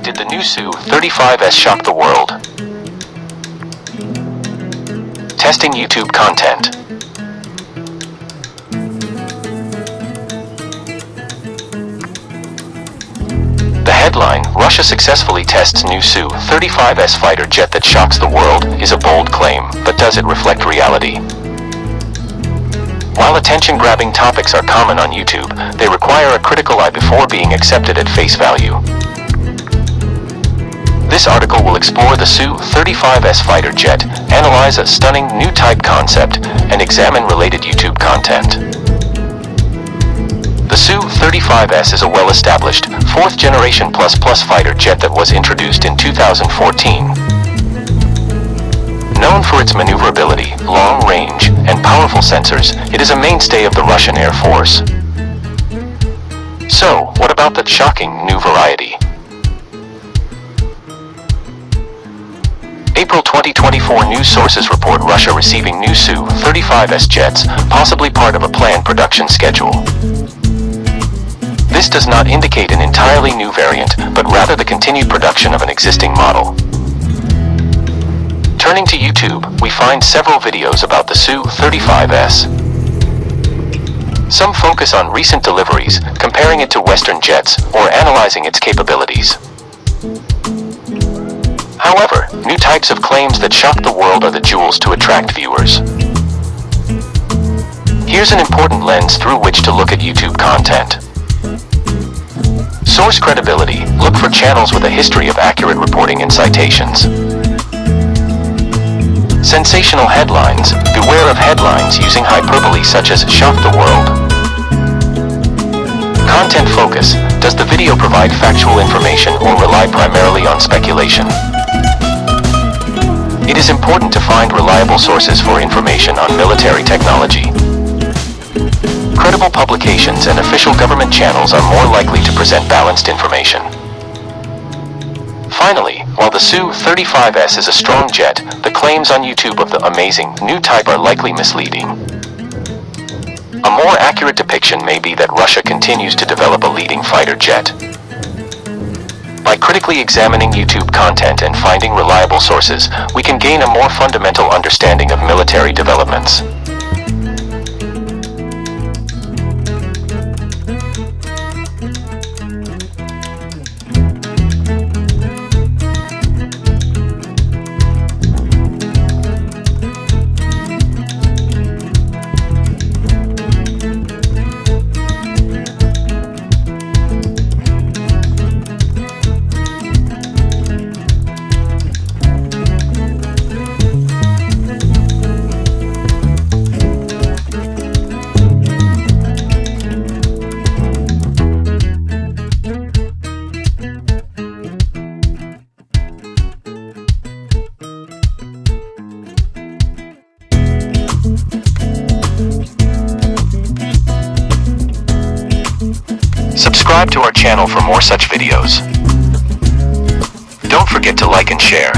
Did the new Su-35S shock the world? Testing YouTube content. The headline, "Russia successfully tests new Su-35S fighter jet that shocks the world," is a bold claim, but does it reflect reality? While attention-grabbing topics are common on YouTube, they require a critical eye before being accepted at face value. This article will explore the Su-35S fighter jet, analyze a stunning new type concept, and examine related YouTube content. The Su-35S is a well-established, fourth-generation plus fighter jet that was introduced in 2014. Known for its maneuverability, long range, and powerful sensors, it is a mainstay of the Russian Air Force. So, what about the shocking new variety? April 2024 news sources report Russia receiving new Su-35S jets, possibly part of a planned production schedule. This does not indicate an entirely new variant, but rather the continued production of an existing model. Turning to YouTube, we find several videos about the Su-35S. Some focus on recent deliveries, comparing it to Western jets, or analyzing its capabilities. However, new types of claims that shock the world are the jewels to attract viewers. Here's an important lens through which to look at YouTube content. Source credibility. Look for channels with a history of accurate reporting and citations. Sensational headlines. Beware of headlines using hyperbole such as "shock the world." Content focus. Does the video provide factual information or rely primarily on speculation? It is important to find reliable sources for information on military technology. Credible publications and official government channels are more likely to present balanced information. Finally, while the Su-35S is a strong jet, the claims on YouTube of the amazing new type are likely misleading. A more accurate depiction may be that Russia continues to develop a leading fighter jet. By critically examining YouTube content and finding reliable sources, we can gain a more fundamental understanding of military developments. Subscribe to our channel for more such videos. Don't forget to like and share.